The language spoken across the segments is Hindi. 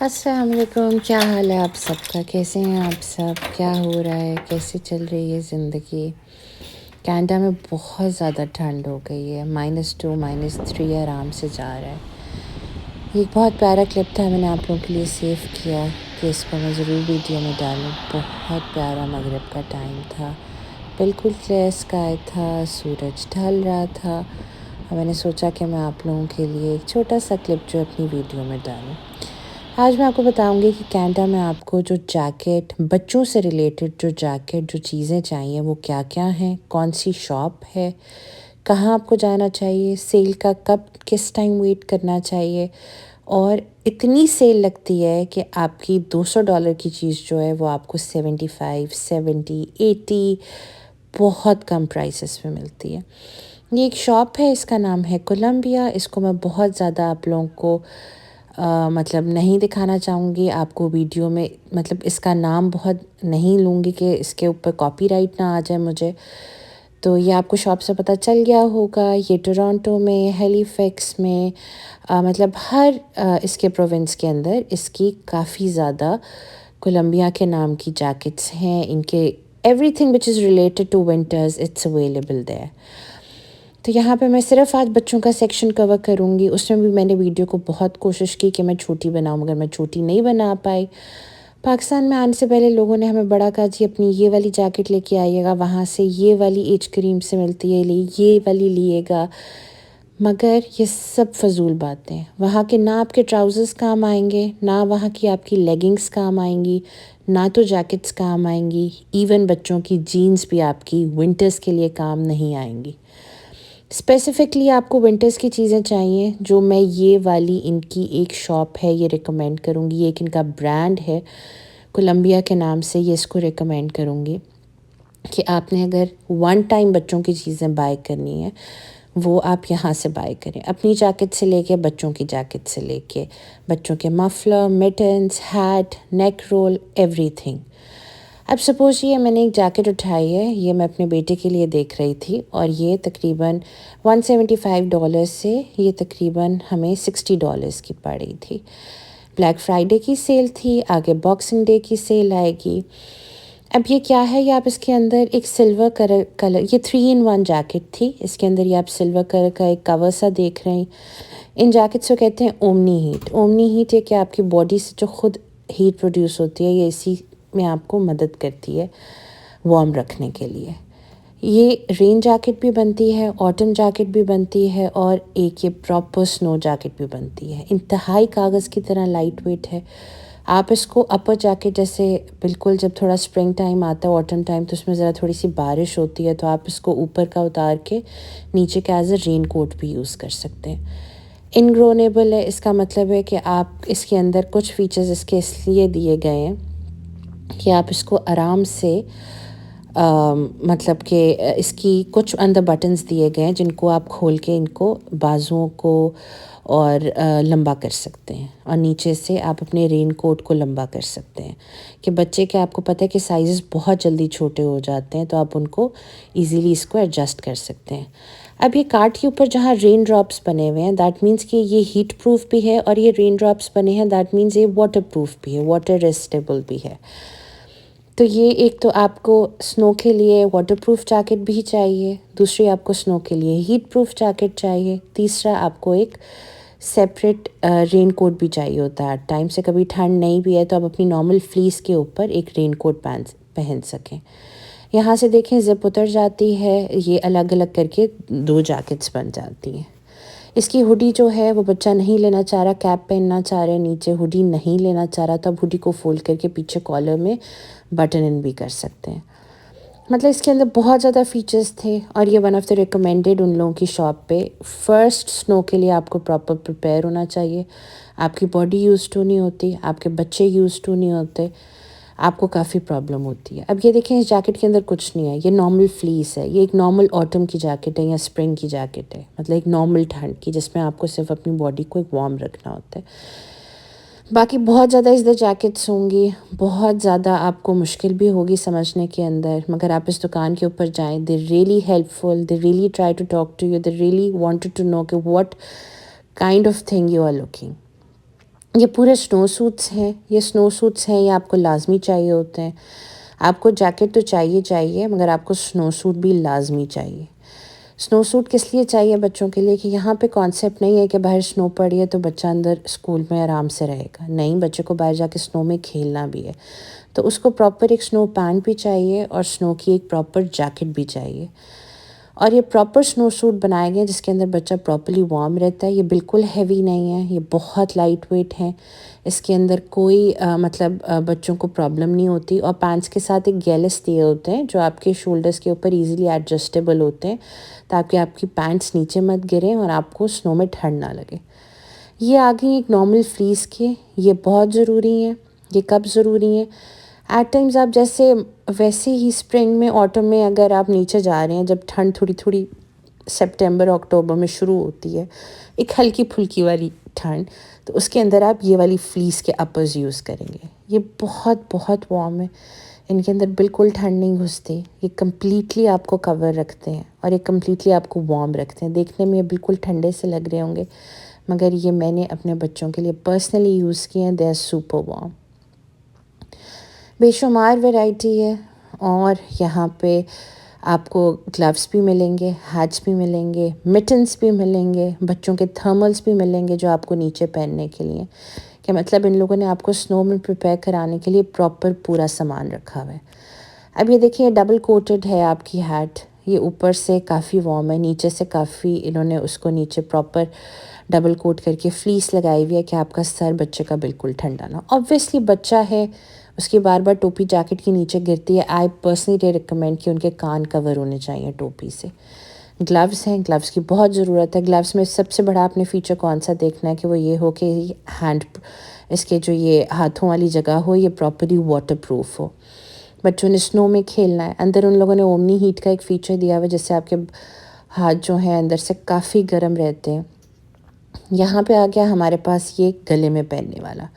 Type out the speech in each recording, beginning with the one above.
अस्सलाम वालेकुम, क्या हाल है आप सबका? कैसे हैं आप सब? क्या हो रहा है? कैसे चल रही है ज़िंदगी? कनाडा में बहुत ज़्यादा ठंड हो गई है, -2 -3 आराम से जा रहा है। ये एक बहुत प्यारा क्लिप था, मैंने आप लोगों के लिए सेव किया कि इसको मैं ज़रूर वीडियो में डालूं। बहुत प्यारा मगरिब का टाइम था, बिल्कुल क्लियर स्काई था, सूरज ढल रहा था और मैंने सोचा कि मैं आप लोगों के लिए एक छोटा सा क्लिप जो अपनी वीडियो में डालूं। आज मैं आपको बताऊंगी कि कनाडा में आपको जो जैकेट, बच्चों से रिलेटेड जो जैकेट, जो चीज़ें चाहिए वो क्या-क्या हैं, कौन सी शॉप है, कहाँ आपको जाना चाहिए, सेल का कब किस टाइम वेट करना चाहिए। और इतनी सेल लगती है कि आपकी $200 की चीज़ जो है वो आपको 75, 70, 80 बहुत कम प्राइसेस में मिलती है। ये एक शॉप है, इसका नाम है कोलंबिया। इसको मैं बहुत ज़्यादा आप लोगों को मतलब नहीं दिखाना चाहूँगी आपको वीडियो में, मतलब इसका नाम बहुत नहीं लूँगी कि इसके ऊपर कॉपीराइट ना आ जाए मुझे। तो ये आपको शॉप से पता चल गया होगा। ये टोरंटो में, हैलिफैक्स में, मतलब हर इसके प्रोविंस के अंदर इसकी काफ़ी ज़्यादा कोलंबिया के नाम की जैकेट्स हैं। इनके everything which is related to winters it's available there. तो यहाँ पे मैं सिर्फ आज बच्चों का सेक्शन कवर करूँगी। उसमें भी मैंने वीडियो को बहुत कोशिश की कि मैं छोटी बनाऊँ, मगर मैं छोटी नहीं बना पाई। पाकिस्तान में आने से पहले लोगों ने हमें बड़ा कहा, जी अपनी ये वाली जैकेट लेके आइएगा, वहाँ से ये वाली एज क्रीम से मिलती है, ये वाली लिएगा। मगर ये सब फजूल बातें। वहाँ के ना आपके ट्राउज़र्स काम आएंगे, ना वहाँ की आपकी लेगिंग्स काम आएंगी, ना तो जैकेट्स काम आएंगी। इवन बच्चों की जीन्स भी आपकी विंटर्स के लिए काम नहीं आएंगी। स्पेसिफ़िकली आपको विंटर्स की चीज़ें चाहिए, जो मैं ये वाली इनकी एक शॉप है ये रिकमेंड करूँगी। ये एक इनका ब्रांड है कोलंबिया के नाम से, ये इसको रिकमेंड करूँगी कि आपने अगर वन टाइम बच्चों की चीज़ें बाय करनी है वो आप यहाँ से बाय करें। अपनी जैकेट से लेके बच्चों की जैकेट से लेके बच्चों के muffler, mittens, hat, neck roll, everything. अब सपोज़ ये मैंने एक जैकेट उठाई है, ये मैं अपने बेटे के लिए देख रही थी और ये तकरीबन $175 से ये तकरीबन हमें $60 की पड़ी थी। ब्लैक फ्राइडे की सेल थी, आगे बॉक्सिंग डे की सेल आएगी। अब ये क्या है, ये आप इसके अंदर एक सिल्वर कलर ये 3 in 1 जैकेट थी। इसके अंदर ये आप सिल्वर कलर का एक कवर सा देख रहे हैं। इन जैकेट्स को कहते हैं ओमनी हीट। ओमनी हीट ये कि आपकी बॉडी से जो खुद हीट प्रोड्यूस होती है, ये इसी में आपको मदद करती है वार्म रखने के लिए। ये रेन जैकेट भी बनती है, ऑटम जैकेट भी बनती है और एक ये प्रॉपर स्नो जैकेट भी बनती है। इंतहाई कागज़ की तरह लाइट वेट है। आप इसको अपर जैकेट जैसे बिल्कुल जब थोड़ा स्प्रिंग टाइम आता है, ऑटम टाइम, तो उसमें ज़रा थोड़ी सी बारिश होती है, तो आप इसको ऊपर का उतार के नीचे का एज अ रेन कोट भी यूज़ कर सकते हैं। इनग्रोनेबल है, इसका मतलब है कि आप इसके अंदर कुछ फीचर्स इसके इसलिए दिए गए हैं कि आप इसको आराम से मतलब कि इसकी कुछ अंदर बटन्स दिए गए हैं जिनको आप खोल के इनको बाजुओं को और लंबा कर सकते हैं, और नीचे से आप अपने रेन कोट को लंबा कर सकते हैं कि बच्चे के, आपको पता है कि साइज़ बहुत जल्दी छोटे हो जाते हैं, तो आप उनको इजीली इसको एडजस्ट कर सकते हैं। अब ये कार्ट के ऊपर जहाँ रेन ड्रॉप्स बने हुए हैं, दैट मीन्स कि ये हीट प्रूफ भी है, और ये रेन ड्रॉप्स बने हैं दैट मीन्स ये वाटर प्रूफ भी है, वाटर रेसिस्टेबल भी है। तो ये एक तो आपको स्नो के लिए वाटरप्रूफ जैकेट भी चाहिए, दूसरी आपको स्नो के लिए हीट प्रूफ जैकेट चाहिए, तीसरा आपको एक सेपरेट रेन कोट भी चाहिए होता है। टाइम से कभी ठंड नहीं भी है तो आप अपनी नॉर्मल फ्लीस के ऊपर एक रेन कोट पहन सकें। यहाँ से देखें ज़िप उतर जाती है, ये अलग अलग करके 2 जैकेट्स बन जाती हैं। इसकी हुडी जो है वो बच्चा नहीं लेना चाह रहा, कैप पहनना चाह रहे, नीचे हुडी नहीं लेना चाह रहा, तो आप हुडी को फोल्ड करके पीछे कॉलर में बटन इन भी कर सकते हैं। मतलब इसके अंदर बहुत ज़्यादा फीचर्स थे और ये वन ऑफ़ द रिकमेंडेड उन लोगों की शॉप पे। फ़र्स्ट स्नो के लिए आपको प्रॉपर प्रिपेयर होना चाहिए। आपकी बॉडी यूज़ टू नहीं होती, आपके बच्चे यूज़ टू नहीं होते, आपको काफ़ी प्रॉब्लम होती है। अब ये देखें, इस जैकेट के अंदर कुछ नहीं है, ये नॉर्मल फ्लीस है, ये एक नॉर्मल ऑटम की जैकेट है या स्प्रिंग की जैकेट है, मतलब एक नॉर्मल ठंड की, जिसमें आपको सिर्फ अपनी बॉडी को एक वार्म रखना होता है। बाकी बहुत ज़्यादा इस द जैकेट्स होंगी, बहुत ज़्यादा आपको मुश्किल भी होगी समझने के अंदर, मगर आप इस दुकान के ऊपर जाएं, they really helpful, they really try to talk to you, they really wanted to know कि what kind of thing you are looking. ये पूरे स्नो सूट्स हैं, ये स्नो सूट्स हैं, ये आपको लाज़मी चाहिए होते हैं। आपको जैकेट तो चाहिए मगर आपको स्नो सूट भी लाज़मी चाहिए। स्नो सूट किस लिए चाहिए बच्चों के लिए कि यहाँ पे कॉन्सेप्ट नहीं है कि बाहर स्नो पड़ी है तो बच्चा अंदर स्कूल में आराम से रहेगा। नहीं, बच्चे को बाहर जाके स्नो में खेलना भी है। तो उसको प्रॉपर एक स्नो पैंट भी चाहिए और स्नो की एक प्रॉपर जैकेट भी चाहिए। और ये प्रॉपर स्नो सूट बनाए गए हैं जिसके अंदर बच्चा प्रॉपर्ली वार्म रहता है। ये बिल्कुल हैवी नहीं है, ये बहुत लाइट वेट है। इसके अंदर कोई बच्चों को प्रॉब्लम नहीं होती। और पैंट्स के साथ एक गैलेस दिए होते हैं जो आपके शोल्डर्स के ऊपर इजीली एडजस्टेबल होते हैं, ताकि आपकी पैंट्स नीचे मत गिरें और आपको स्नो में ठंड ना लगे। ये आ गई एक नॉर्मल फ्लीस के, ये बहुत ज़रूरी है। ये कब ज़रूरी है? एट टाइम्स आप जैसे वैसे ही स्प्रिंग में, ऑटम में अगर आप नीचे जा रहे हैं, जब ठंड थोड़ी थोड़ी सितंबर अक्टूबर में शुरू होती है, एक हल्की फुल्की वाली ठंड, तो उसके अंदर आप ये वाली फ्लीस के अपर्स यूज़ करेंगे। ये बहुत बहुत वार्म है, इनके अंदर बिल्कुल ठंड नहीं घुसती। ये कम्प्लीटली आपको कवर रखते हैं और ये कम्प्लीटली आपको वार्म रखते हैं। देखने में ये बिल्कुल ठंडे से लग रहे होंगे मगर ये मैंने अपने बच्चों के लिए पर्सनली यूज़ किए हैं। They are super warm. बेशुमार वैरायटी है। और यहाँ पे आपको ग्लव्स भी मिलेंगे, हैट्स भी मिलेंगे, मिटन्स भी मिलेंगे, बच्चों के थर्मल्स भी मिलेंगे जो आपको नीचे पहनने के लिए। क्या मतलब, इन लोगों ने आपको स्नो में प्रिपेयर कराने के लिए प्रॉपर पूरा सामान रखा हुआ है। अब ये देखिए, डबल कोटेड है आपकी हैट। ये ऊपर से काफ़ी वार्म है, नीचे से काफ़ी इन्होंने उसको नीचे प्रॉपर डबल कोट करके फ्लीस लगाई हुई है कि आपका सर बच्चे का बिल्कुल ठंडा ना। ऑब्वियसली बच्चा है, उसकी बार बार टोपी जैकेट के नीचे गिरती है। आई पर्सनली रिकमेंड कि उनके कान कवर होने चाहिए टोपी से। ग्लव्स हैं, ग्लव्स की बहुत ज़रूरत है। ग्लव्स में सबसे बड़ा आपने फ़ीचर कौन सा देखना है कि वो ये हो कि हैंड, इसके जो ये हाथों वाली जगह हो, ये प्रॉपरली वाटर प्रूफ हो। बच्चों ने स्नो में खेलना है, अंदर उन लोगों ने ओमनी हीट का एक फ़ीचर दिया हुआ है जिससे आपके हाथ जो हैं अंदर से काफ़ी गर्म रहते हैं। यहाँ पे आ गया हमारे पास ये गले में पहनने वाला।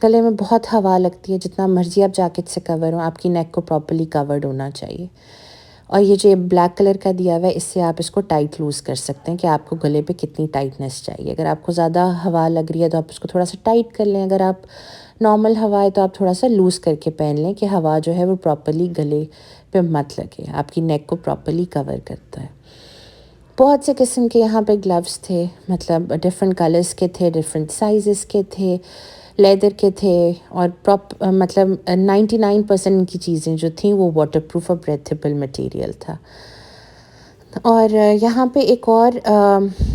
गले में बहुत हवा लगती है, जितना मर्ज़ी आप जैकेट से कवर हो, आपकी नेक को प्रॉपर्ली कवर्ड होना चाहिए। और ये जो ब्लैक कलर का दिया हुआ है, इससे आप इसको टाइट लूज़ कर सकते हैं कि आपको गले पे कितनी टाइटनेस चाहिए। अगर आपको ज़्यादा हवा लग रही है तो आप उसको थोड़ा सा टाइट कर लें। अगर आप नॉर्मल हवा है तो आप थोड़ा सा लूज़ करके पहन लें कि हवा जो है वो प्रॉपर्ली गले पे मत लगे, आपकी नेक को प्रॉपर्ली कवर करता है। बहुत से किस्म के यहाँ पे ग्लव्स थे, मतलब डिफरेंट कलर्स के थे, डिफरेंट साइज़ेस के थे, लेदर के थे। और 99% की चीज़ें जो थी वो वाटरप्रूफ और ब्रेथेबल मटेरियल था। और यहाँ पे एक और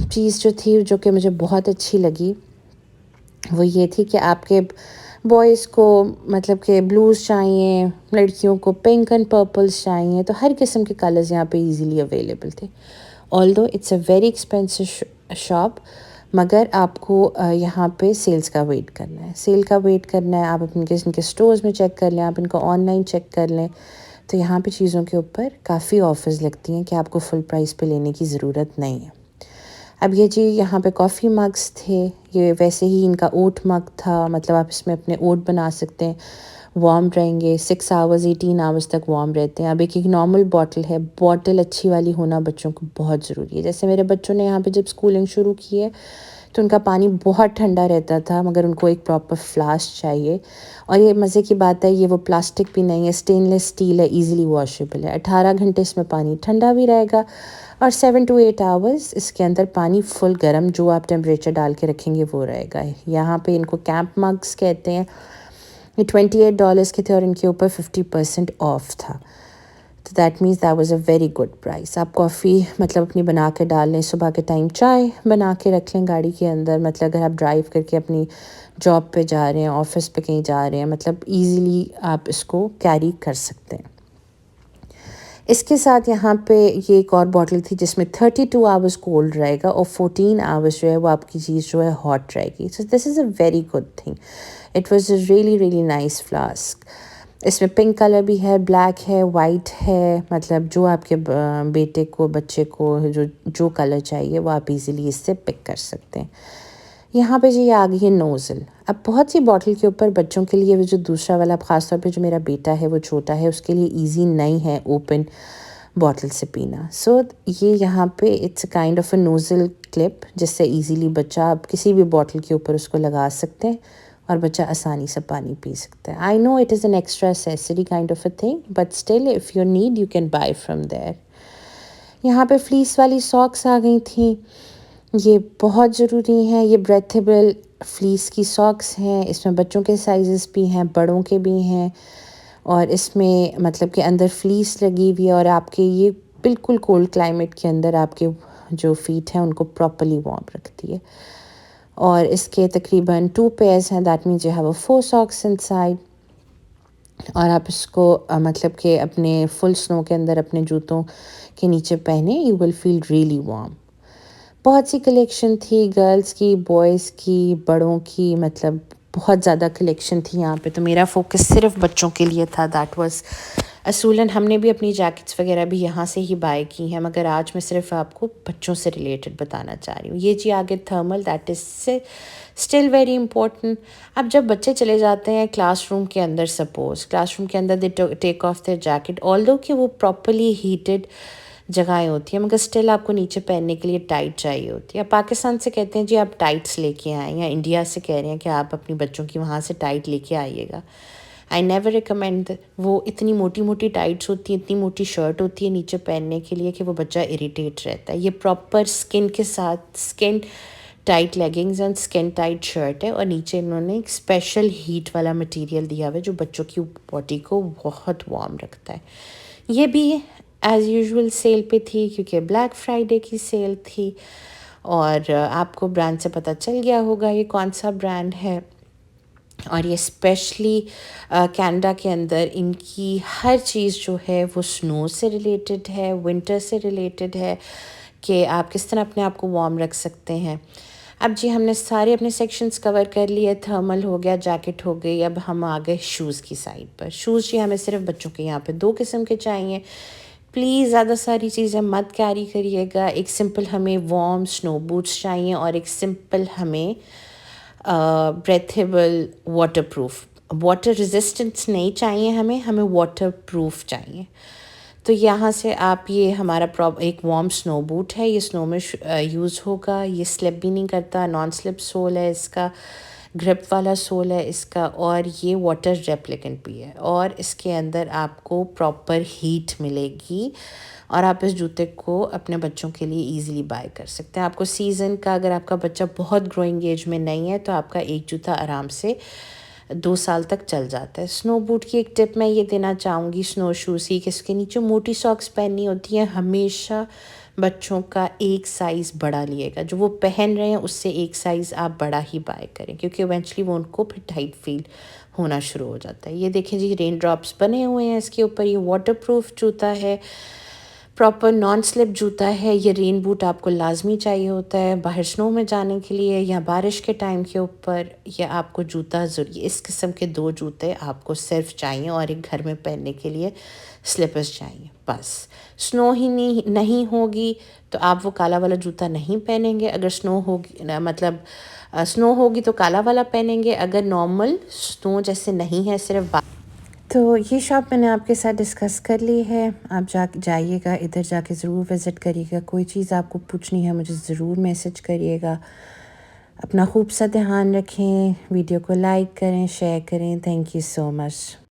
चीज़ जो थी जो कि मुझे बहुत अच्छी लगी, वो ये थी कि आपके बॉयज़ को मतलब कि ब्लूज़ चाहिए, लड़कियों को पिंक एंड पर्पल्स चाहिए, तो हर किस्म के कलर्स यहाँ पे इजीली अवेलेबल थे। Although it's a very expensive shop, मगर आपको यहाँ पे सेल्स का वेट करना है। सेल का वेट करना है, आप अपने इनके स्टोर्स में चेक कर लें, आप इनको ऑनलाइन चेक कर लें। तो यहाँ पे चीज़ों के ऊपर काफ़ी ऑफ़र्स लगती हैं कि आपको फुल प्राइस पे लेने की ज़रूरत नहीं है। अब ये जी यहाँ पे कॉफ़ी मग्स थे, ये वैसे ही इनका ओट मग था, मतलब आप इसमें अपने ओट बना सकते हैं, वार्म रहेंगे 6 आवर्स 18 आवर्स तक वार्म रहते हैं। अब एक नॉर्मल बॉटल है, बॉटल अच्छी वाली होना बच्चों को बहुत ज़रूरी है। जैसे मेरे बच्चों ने यहाँ पे जब स्कूलिंग शुरू की है तो उनका पानी बहुत ठंडा रहता था, मगर उनको एक प्रॉपर फ्लास्क चाहिए। और ये मज़े की बात है, ये वो प्लास्टिक भी नहीं है, स्टेनलेस स्टील है, ईज़िली वॉशेबल है। 18 घंटे इसमें पानी ठंडा भी रहेगा और 7 to 8 आवर्स इसके अंदर पानी फुल गर्म जो आप टेम्परेचर डाल के रखेंगे वो रहेगा। यहाँ पे इनको कैंप मग्स कहते हैं। ये $28 के थे और इनके ऊपर 50% ऑफ था। तो that means that was a very good price. आप कॉफ़ी मतलब अपनी बना के डाल लें, सुबह के टाइम चाय बना के रख लें गाड़ी के अंदर, मतलब अगर आप ड्राइव करके अपनी जॉब पे जा रहे हैं, ऑफिस पे कहीं जा रहे हैं, मतलब ईज़िली आप इसको कैरी कर सकते हैं। इसके साथ यहाँ पे ये एक और बॉटल थी जिसमें 32 आवर्स कोल्ड रहेगा और 14 आवर्स जो है वो आपकी चीज़ जो है हॉट रहेगी। So this is a very good thing. It was a really really nice flask. इसमें पिंक कलर भी है, ब्लैक है, वाइट है, मतलब जो आपके बेटे को, बच्चे को जो कलर चाहिए वो आप इजीली इससे पिक कर सकते हैं। यहाँ पे जी ये आ गई है नोज़ल। अब बहुत सी बॉटल के ऊपर बच्चों के लिए वो जो दूसरा वाला, ख़ासतौर पे जो मेरा बेटा है वो छोटा है, उसके लिए ईजी नहीं है ओपन बॉटल से पीना। सो ये यहाँ पे it's a kind of a nozzle clip, जिससे इजीली बच्चा आप किसी भी बॉटल के ऊपर उसको लगा सकते हैं और बच्चा आसानी से पानी पी सकता है। I know it is an extra accessory kind of a thing, but still if you need you can buy from there. यहाँ पे फ्लीस वाली सॉक्स आ गई थी, ये बहुत ज़रूरी हैं। ये ब्रेथेबल फ्लीस की सॉक्स हैं, इसमें बच्चों के साइज़ेस भी हैं, बड़ों के भी हैं, और इसमें मतलब कि अंदर फ्लीस लगी हुई है और आपके ये बिल्कुल कोल्ड क्लाइमेट के अंदर आपके जो फीट हैं उनको प्रॉपरली वार्म रखती है। और इसके तकरीबन 2 पेयर्स हैं, that means you have a 4 socks inside. और आप इसको मतलब कि अपने फुल स्नो के अंदर अपने जूतों के नीचे पहने, you will feel really warm. बहुत सी कलेक्शन थी, गर्ल्स की, बॉयज़ की, बड़ों की, मतलब बहुत ज़्यादा कलेक्शन थी यहाँ पे। तो मेरा फोकस सिर्फ बच्चों के लिए था, दैट वाज असूलन। हमने भी अपनी जैकेट्स वगैरह भी यहाँ से ही बाय की हैं, मगर आज मैं सिर्फ आपको बच्चों से रिलेटेड बताना चाह रही हूँ। ये जी आगे thermal, that is still very important. अब जब बच्चे चले जाते हैं क्लासरूम के अंदर, सपोज़ क्लासरूम के अंदर they take off their jacket, although कि वो प्रॉपरली हीटेड जगहें होती हैं, मगर स्टिल आपको नीचे पहनने के लिए टाइट चाहिए होती है। पाकिस्तान से कहते हैं जी आप टाइट्स लेके आएँ, या इंडिया से कह रहे हैं कि आप अपनी बच्चों की वहाँ से टाइट लेके आइएगा। I never recommend. वो इतनी मोटी मोटी टाइट्स होती हैं, इतनी मोटी शर्ट होती है नीचे पहनने के लिए कि वो बच्चा इरिटेट रहता है। ये प्रॉपर स्किन के साथ skin tight leggings and skin tight shirt है, और नीचे इन्होंने एक स्पेशल हीट वाला मटेरियल दिया हुआ है जो बच्चों की बॉडी को बहुत वार्म रखता है। ये भी एज़ यूजुअल सेल पे थी, क्योंकि ब्लैक फ्राइडे की सेल थी। और आपको ब्रांड से पता चल गया होगा ये कौन सा ब्रांड है। और ये स्पेशली कनाडा के अंदर इनकी हर चीज़ जो है वो स्नो से रिलेटेड है, विंटर से रिलेटेड है, कि आप किस तरह अपने आप को वार्म रख सकते हैं। अब जी हमने सारे अपने सेक्शंस कवर कर लिए, थर्मल हो गया, जैकेट हो गई, अब हम आ गए शूज़ की साइड पर। शूज़ जी हमें सिर्फ बच्चों के यहाँ पे 2 किस्म के चाहिए। प्लीज़ ज़्यादा सारी चीज़ें मत कैरी करिएगा। एक सिंपल हमें वार्म स्नो बूट्स चाहिए, और एक सिंपल हमें ब्रेथेबल वाटरप्रूफ, वाटर रेजिस्टेंस नहीं चाहिए हमें, हमें वाटरप्रूफ चाहिए। तो यहाँ से आप, ये हमारा एक वार्म स्नो बूट है, ये स्नो में यूज़ होगा। ये स्लिप भी नहीं करता, नॉन स्लिप सोल है इसका, ग्रिप वाला सोल है इसका, और ये वाटर रेप्लिकेंट भी है, और इसके अंदर आपको प्रॉपर हीट मिलेगी। और आप इस जूते को अपने बच्चों के लिए इजीली बाय कर सकते हैं। आपको सीज़न का, अगर आपका बच्चा बहुत ग्रोइंग एज में नहीं है, तो आपका एक जूता आराम से 2 साल तक चल जाता है। स्नो बूट की एक टिप मैं ये देना चाहूँगी, स्नो शूज़ की, कि इसके नीचे मोटी सॉक्स पहननी होती हैं। हमेशा बच्चों का एक साइज़ बड़ा लिएगा, जो वो पहन रहे हैं उससे एक साइज़ आप बड़ा ही बाय करें, क्योंकि इवेंचुअली वो उनको फिर टाइट फील होना शुरू हो जाता है। ये देखें जी, रेन ड्रॉप्स बने हुए हैं इसके ऊपर। ये वाटरप्रूफ जूता है, प्रॉपर नॉन स्लिप जूता है। ये रेन बूट आपको लाजमी चाहिए होता है बाहर स्नो में जाने के लिए, या बारिश के टाइम के ऊपर। ये आपको जूता ज़रूरी, इस किस्म के 2 जूते आपको सिर्फ चाहिए, और एक घर में पहनने के लिए स्लीपर्स चाहिए बस। स्नो ही नहीं होगी तो आप वो काला वाला जूता नहीं पहनेंगे। अगर स्नो होगी मतलब स्नो होगी तो काला वाला पहनेंगे। अगर नॉर्मल स्नो जैसे नहीं है, सिर्फ तो ये शॉप मैंने आपके साथ डिस्कस कर ली है। आप जाइएगा, इधर जाके ज़रूर विज़िट करिएगा। कोई चीज़ आपको पूछनी है मुझे ज़रूर मैसेज करिएगा। अपना खूब सा ध्यान रखें, वीडियो को लाइक करें, शेयर करें। Thank you so much.